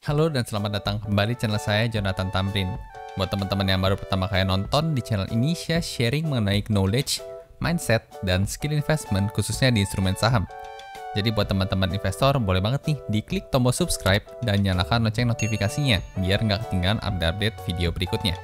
Halo dan selamat datang kembali di channel saya, Jonathan Tamrin. Buat teman-teman yang baru pertama kali nonton, di channel ini saya sharing mengenai knowledge, mindset, dan skill investment khususnya di instrumen saham. Jadi buat teman-teman investor, boleh banget nih diklik tombol subscribe dan nyalakan lonceng notifikasinya biar nggak ketinggalan update video berikutnya.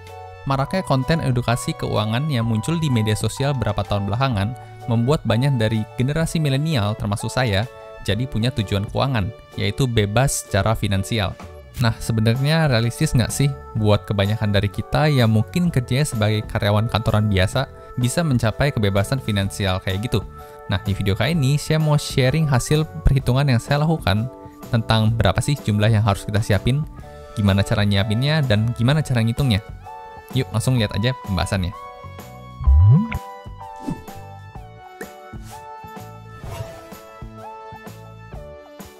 Maraknya konten edukasi keuangan yang muncul di media sosial beberapa tahun belakangan membuat banyak dari generasi milenial termasuk saya jadi punya tujuan keuangan, yaitu bebas secara finansial. Nah, sebenarnya realistis nggak sih buat kebanyakan dari kita yang mungkin kerjanya sebagai karyawan kantoran biasa bisa mencapai kebebasan finansial kayak gitu? Nah, di video kali ini saya mau sharing hasil perhitungan yang saya lakukan tentang berapa sih jumlah yang harus kita siapin, gimana cara nyiapinnya, dan gimana cara ngitungnya. Yuk, langsung lihat aja pembahasannya.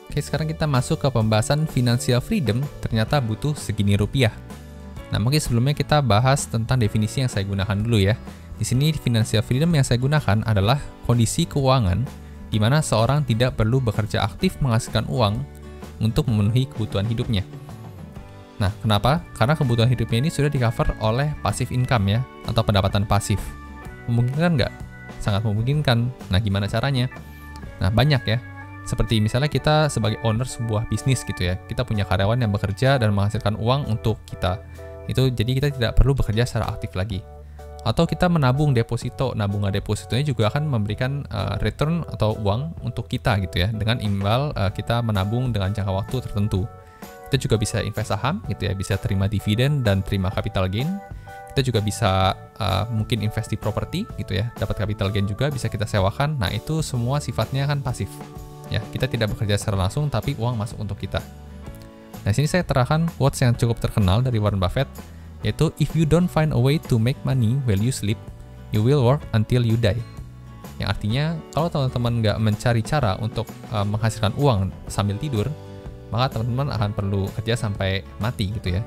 Oke, sekarang kita masuk ke pembahasan financial freedom, ternyata butuh segini rupiah. Nah, mungkin sebelumnya kita bahas tentang definisi yang saya gunakan dulu ya. Di sini financial freedom yang saya gunakan adalah kondisi keuangan di mana seorang tidak perlu bekerja aktif menghasilkan uang untuk memenuhi kebutuhan hidupnya. Nah, kenapa? Karena kebutuhan hidupnya ini sudah di-cover oleh passive income ya, atau pendapatan pasif. Memungkinkan nggak? Sangat memungkinkan. Nah, gimana caranya? Nah, banyak ya. Seperti misalnya kita sebagai owner sebuah bisnis gitu ya, kita punya karyawan yang bekerja dan menghasilkan uang untuk kita. Itu jadi kita tidak perlu bekerja secara aktif lagi. Atau kita menabung deposito. Nah, bunga depositonya juga akan memberikan return atau uang untuk kita gitu ya, dengan imbal kita menabung dengan jangka waktu tertentu. Kita juga bisa invest saham gitu ya, bisa terima dividen dan terima capital gain. Kita juga bisa mungkin invest di properti gitu ya, dapat capital gain juga, bisa kita sewakan. Nah, itu semua sifatnya kan pasif. Ya, kita tidak bekerja secara langsung, tapi uang masuk untuk kita. Nah, sini saya terangkan quotes yang cukup terkenal dari Warren Buffett, yaitu if you don't find a way to make money while you sleep, you will work until you die. Yang artinya, kalau teman-teman nggak mencari cara untuk menghasilkan uang sambil tidur, maka teman-teman akan perlu kerja sampai mati gitu ya.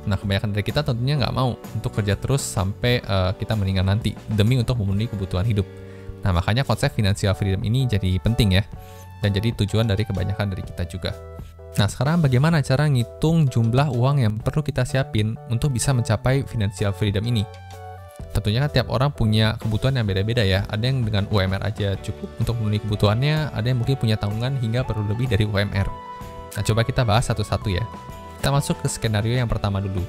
Nah, kebanyakan dari kita tentunya nggak mau untuk kerja terus sampai kita meninggal nanti, demi untuk memenuhi kebutuhan hidup. Nah, makanya konsep financial freedom ini jadi penting ya, dan jadi tujuan dari kebanyakan dari kita juga. Nah, sekarang bagaimana cara ngitung jumlah uang yang perlu kita siapin untuk bisa mencapai financial freedom ini? Tentunya kan tiap orang punya kebutuhan yang beda-beda ya. Ada yang dengan UMR aja cukup untuk memenuhi kebutuhannya, ada yang mungkin punya tanggungan hingga perlu lebih dari UMR. Nah, coba kita bahas satu-satu ya. Kita masuk ke skenario yang pertama dulu.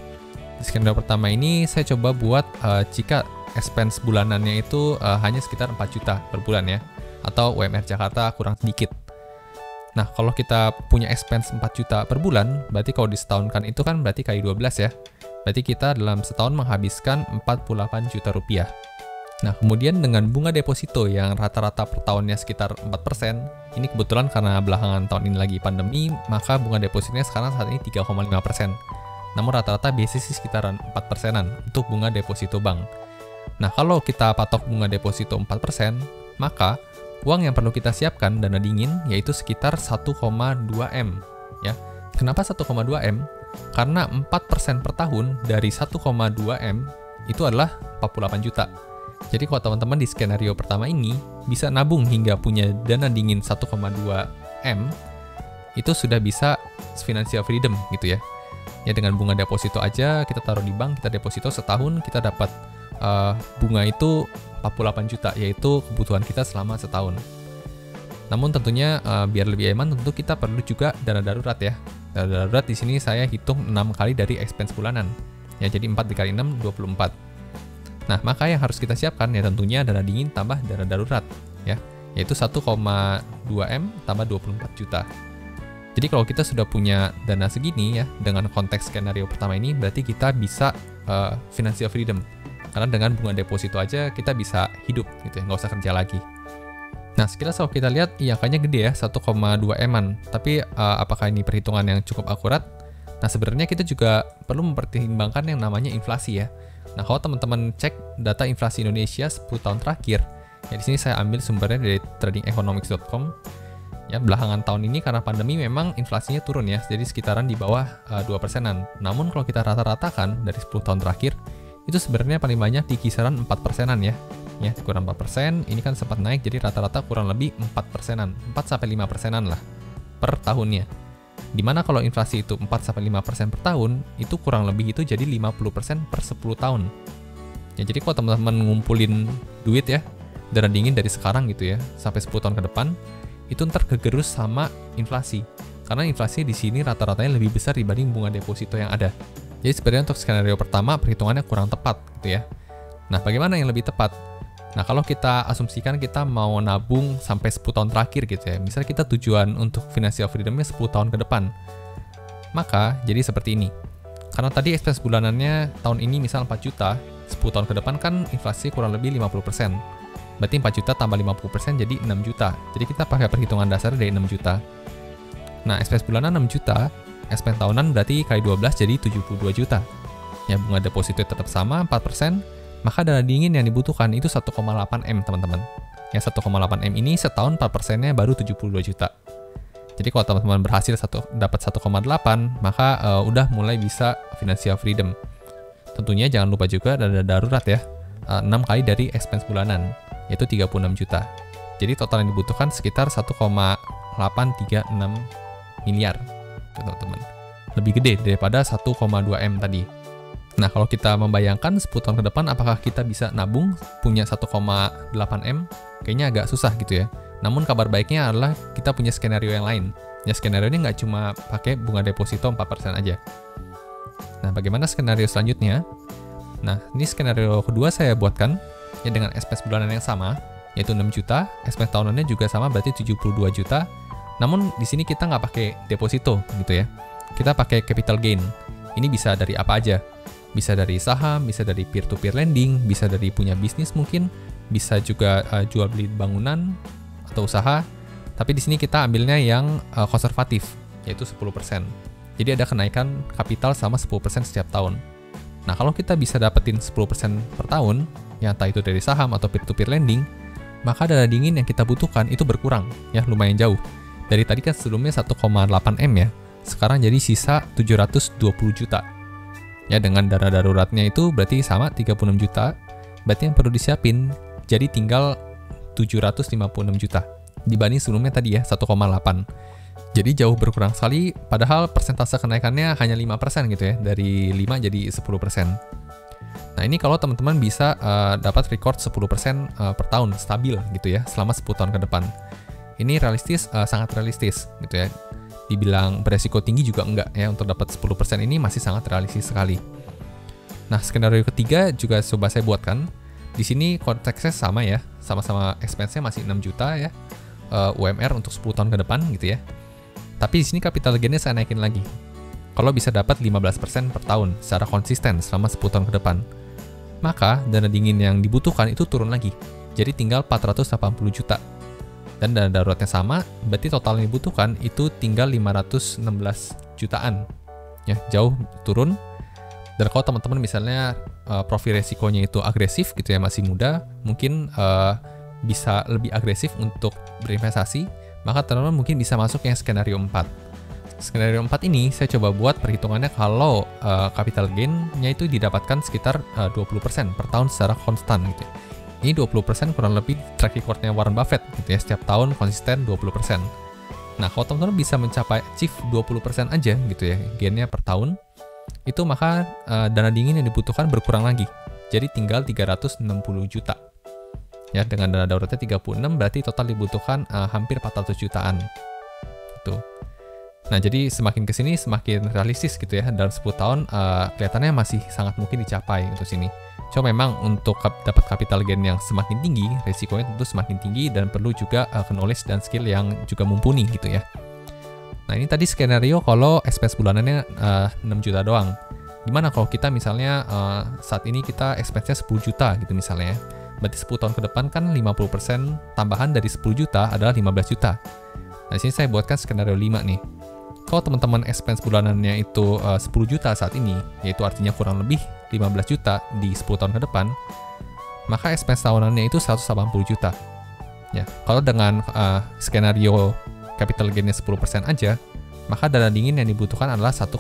Di skenario pertama ini saya coba buat jika expense bulanannya itu hanya sekitar 4 juta per bulan ya, atau UMR Jakarta kurang sedikit. Nah, kalau kita punya expense 4 juta per bulan, berarti kalau disetahunkan itu kan berarti kali 12 ya. Berarti kita dalam setahun menghabiskan 48 juta rupiah. Nah, kemudian dengan bunga deposito yang rata-rata per tahunnya sekitar 4%, ini kebetulan karena belakangan tahun ini lagi pandemi, maka bunga depositonya sekarang saat ini 3,5%. Namun rata-rata biasanya sih sekitaran 4%-an untuk bunga deposito bank. Nah, kalau kita patok bunga deposito 4%, maka uang yang perlu kita siapkan dana dingin yaitu sekitar 1,2 M ya. Kenapa 1,2 M? Karena 4% per tahun dari 1,2 M itu adalah 48 juta. Jadi kalau teman-teman di skenario pertama ini bisa nabung hingga punya dana dingin 1,2 M, itu sudah bisa financial freedom gitu ya. Ya, dengan bunga deposito aja kita taruh di bank, kita deposito setahun, kita dapat bunga itu 48 juta, yaitu kebutuhan kita selama setahun. Namun tentunya biar lebih aman, tentu kita perlu juga dana darurat ya. Dana darurat di sini saya hitung 6 kali dari expense bulanan. Ya, jadi 4 dikali 6, 24. Nah, maka yang harus kita siapkan ya tentunya dana dingin tambah dana darurat ya, yaitu 1,2 M tambah 24 juta. Jadi kalau kita sudah punya dana segini ya, dengan konteks skenario pertama ini, berarti kita bisa financial freedom. Karena dengan bunga deposito aja kita bisa hidup gitu ya, nggak usah kerja lagi. Nah, sekilas kalau kita lihat iya angkanya gede ya, 1,2 M-an. Tapi apakah ini perhitungan yang cukup akurat? Nah, sebenarnya kita juga perlu mempertimbangkan yang namanya inflasi ya. Nah, kalau teman-teman cek data inflasi Indonesia 10 tahun terakhir, ya di sini saya ambil sumbernya dari tradingeconomics.com. Ya, belakangan tahun ini karena pandemi memang inflasinya turun ya, jadi sekitaran di bawah 2%-an. Namun kalau kita rata-ratakan dari 10 tahun terakhir, itu sebenarnya paling banyak di kisaran 4%-an ya. Ya, kurang 4%, ini kan sempat naik, jadi rata-rata kurang lebih 4%-an, 4-5%-an lah per tahunnya. Dimana kalau inflasi itu 4-5% per tahun, itu kurang lebih itu jadi 50% per 10 tahun. Ya, jadi kalau teman-teman ngumpulin duit ya, dana dingin dari sekarang gitu ya, sampai 10 tahun ke depan, itu ntar kegerus sama inflasi. Karena inflasi di sini rata-ratanya lebih besar dibanding bunga deposito yang ada. Jadi sebenarnya untuk skenario pertama perhitungannya kurang tepat gitu ya. Nah, bagaimana yang lebih tepat? Nah, kalau kita asumsikan kita mau nabung sampai 10 tahun terakhir gitu ya. Misalnya kita tujuan untuk financial freedom-nya 10 tahun ke depan. Maka, jadi seperti ini. Karena tadi expense bulanannya tahun ini misal 4 juta, 10 tahun ke depan kan inflasi kurang lebih 50%. Berarti 4 juta tambah 50% jadi 6 juta. Jadi kita pakai perhitungan dasar dari 6 juta. Nah, expense bulanan 6 juta, expense tahunan berarti kali 12 jadi 72 juta. Ya, bunga deposito tetap sama, 4%, maka dana dingin yang dibutuhkan itu 1,8 M, teman-teman. Ya, 1,8 M ini setahun 4%-nya baru 72 juta. Jadi kalau teman-teman berhasil dapat 1,8, maka udah mulai bisa financial freedom. Tentunya jangan lupa juga dana darurat ya, 6 kali dari expense bulanan, yaitu 36 juta. Jadi total yang dibutuhkan sekitar 1,836 miliar, teman-teman. Lebih gede daripada 1,2 M tadi. Nah, kalau kita membayangkan 10 tahun ke depan apakah kita bisa nabung punya 1,8 M, kayaknya agak susah gitu ya. Namun kabar baiknya adalah kita punya skenario yang lain. Ya, skenario ini nggak cuma pakai bunga deposito 4% aja. Nah, bagaimana skenario selanjutnya? Nah, ini skenario kedua saya buatkan ya dengan expense bulanan yang sama, yaitu 6 juta, expense tahunannya juga sama berarti 72 juta. Namun di sini kita nggak pakai deposito gitu ya. Kita pakai capital gain. Ini bisa dari apa aja? Bisa dari saham, bisa dari peer-to-peer lending, bisa dari punya bisnis mungkin, bisa juga jual beli bangunan atau usaha. Tapi di sini kita ambilnya yang konservatif, yaitu 10%. Jadi ada kenaikan kapital sama 10% setiap tahun. Nah, kalau kita bisa dapetin 10% per tahun, ya entah itu dari saham atau peer-to-peer lending, maka dana dingin yang kita butuhkan itu berkurang, ya lumayan jauh. Dari tadi kan sebelumnya 1,8 M ya, sekarang jadi sisa 720 juta. Ya, dengan dana daruratnya itu berarti sama 36 juta, berarti yang perlu disiapin jadi tinggal 756 juta. Dibanding sebelumnya tadi ya, 1,8. Jadi jauh berkurang sekali, padahal persentase kenaikannya hanya 5% gitu ya, dari 5 jadi 10%. Nah, ini kalau teman-teman bisa dapat record 10% per tahun, stabil gitu ya, selama 10 tahun ke depan. Ini realistis, sangat realistis gitu ya. Dibilang beresiko tinggi juga enggak ya, untuk dapat 10% ini masih sangat realistis sekali. Nah, skenario ketiga juga coba saya buatkan. Di sini konteksnya sama ya, sama-sama expense-nya masih 6 juta ya, UMR untuk 10 tahun ke depan gitu ya. Tapi di sini capital gain-nya saya naikin lagi. Kalau bisa dapat 15% per tahun secara konsisten selama 10 tahun ke depan, maka dana dingin yang dibutuhkan itu turun lagi. Jadi tinggal 480 juta. Dan dana daruratnya sama, berarti total yang dibutuhkan itu tinggal 516 jutaan. Ya, jauh turun. Dan kalau teman-teman misalnya profil resikonya itu agresif gitu ya, masih muda, mungkin bisa lebih agresif untuk berinvestasi, maka teman-teman mungkin bisa masuk yang skenario 4. Skenario 4 ini saya coba buat perhitungannya kalau capital gain-nya itu didapatkan sekitar 20% per tahun secara konstan gitu ya. Ini 20% kurang lebih track record-nya Warren Buffett gitu ya, setiap tahun konsisten 20%. Nah, kalau teman-teman bisa mencapai achieve 20% aja gitu ya, gain-nya per tahun, itu maka dana dingin yang dibutuhkan berkurang lagi. Jadi tinggal 360 juta. Ya, dengan dana daruratnya 36 berarti total dibutuhkan hampir 400 jutaan. Gitu. Nah, jadi semakin kesini semakin realistis gitu ya. Dalam 10 tahun kelihatannya masih sangat mungkin dicapai untuk sini. Cuma memang untuk dapat capital gain yang semakin tinggi, resikonya tentu semakin tinggi dan perlu juga knowledge dan skill yang juga mumpuni gitu ya. Nah, ini tadi skenario kalau expense bulanannya 6 juta doang. Gimana kalau kita misalnya saat ini kita expense-nya 10 juta gitu misalnya. Berarti 10 tahun ke depan kan 50% tambahan dari 10 juta adalah 15 juta. Nah, di sini saya buatkan skenario 5 nih. Kalau teman-teman expense bulanannya itu 10 juta saat ini, yaitu artinya kurang lebih 15 juta di 10 tahun ke depan, maka expense tahunannya itu 180 juta. Ya, kalau dengan skenario capital gain-nya 10% aja, maka dana dingin yang dibutuhkan adalah 1,8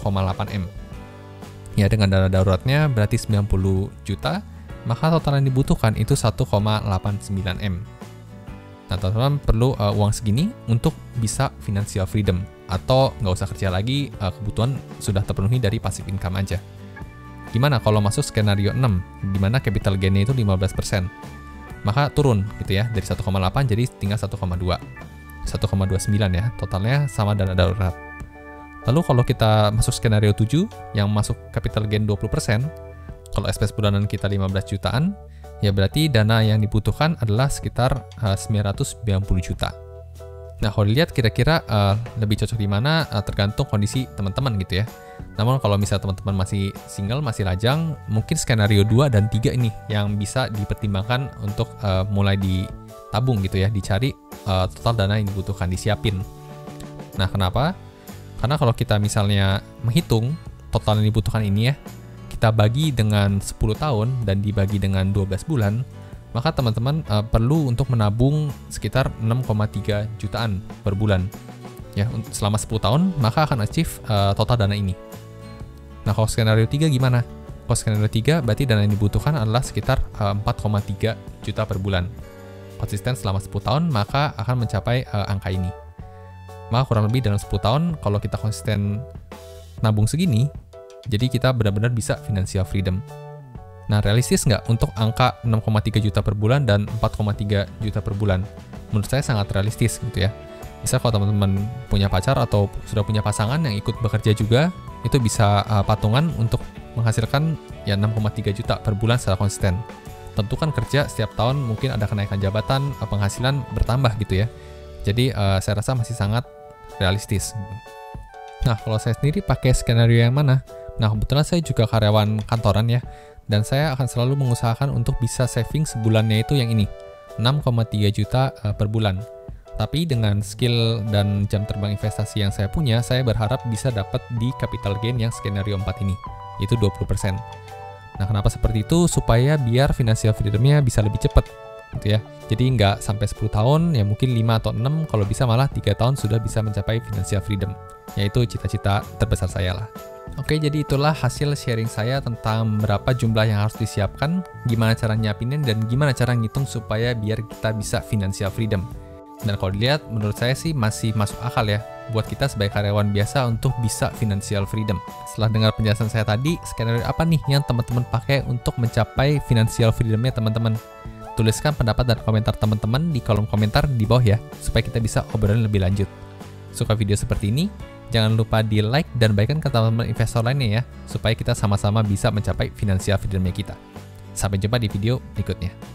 M. Ya, dengan dana daruratnya berarti 90 juta, maka total yang dibutuhkan itu 1,89 M. Nah, teman-teman perlu uang segini untuk bisa financial freedom. atau nggak usah kerja lagi, kebutuhan sudah terpenuhi dari passive income aja. Gimana kalau masuk skenario 6, di mana capital gain-nya itu 15%? Maka turun gitu ya, dari 1,8 jadi tinggal 1,2. 1,29 ya, totalnya sama dana darurat. Lalu kalau kita masuk skenario 7, yang masuk capital gain 20%, kalau SPS bulanan kita 15 jutaan, ya berarti dana yang dibutuhkan adalah sekitar 990 juta. Nah, kalau dilihat kira-kira lebih cocok di mana tergantung kondisi teman-teman gitu ya. Namun kalau misalnya teman-teman masih single, masih lajang, mungkin skenario 2 dan 3 ini yang bisa dipertimbangkan untuk mulai ditabung gitu ya, dicari total dana yang dibutuhkan, disiapin. Nah, kenapa? Karena kalau kita misalnya menghitung total yang dibutuhkan ini ya, kita bagi dengan 10 tahun dan dibagi dengan 12 bulan, maka teman-teman perlu untuk menabung sekitar 6,3 jutaan per bulan. Ya, selama 10 tahun, maka akan achieve total dana ini. Nah, kalau skenario 3 gimana? Kalau skenario 3, berarti dana yang dibutuhkan adalah sekitar 4,3 juta per bulan. Konsisten selama 10 tahun, maka akan mencapai angka ini. Maka kurang lebih dalam 10 tahun, kalau kita konsisten nabung segini, jadi kita benar-benar bisa financial freedom. Nah, realistis nggak untuk angka 6,3 juta per bulan dan 4,3 juta per bulan? Menurut saya sangat realistis gitu ya. Bisa kalau teman-teman punya pacar atau sudah punya pasangan yang ikut bekerja juga, itu bisa patungan untuk menghasilkan ya 6,3 juta per bulan secara konsisten. Tentu kan kerja setiap tahun mungkin ada kenaikan jabatan, penghasilan bertambah gitu ya. Jadi saya rasa masih sangat realistis. Nah, kalau saya sendiri pakai skenario yang mana? Nah, kebetulan saya juga karyawan kantoran ya, dan saya akan selalu mengusahakan untuk bisa saving sebulannya itu yang ini, 6,3 juta per bulan. Tapi dengan skill dan jam terbang investasi yang saya punya, saya berharap bisa dapat di capital gain yang skenario 4 ini, yaitu 20%. Nah, kenapa seperti itu? Supaya biar financial freedom-nya bisa lebih cepat gitu ya. Jadi nggak sampai 10 tahun, ya mungkin 5 atau 6, kalau bisa malah 3 tahun sudah bisa mencapai financial freedom. Yaitu cita-cita terbesar saya lah. Oke, jadi itulah hasil sharing saya tentang berapa jumlah yang harus disiapkan, gimana cara nyiapinnya, dan gimana cara ngitung supaya biar kita bisa financial freedom. Dan kalau dilihat, menurut saya sih masih masuk akal ya, buat kita sebagai karyawan biasa untuk bisa financial freedom. Setelah dengar penjelasan saya tadi, skenario apa nih yang teman-teman pakai untuk mencapai financial freedom-nya teman-teman? Tuliskan pendapat dan komentar teman-teman di kolom komentar di bawah ya, supaya kita bisa obrolin lebih lanjut. Suka video seperti ini? Jangan lupa di like dan bagikan ke teman-teman investor lainnya ya, supaya kita sama-sama bisa mencapai financial freedom-nya kita. Sampai jumpa di video berikutnya.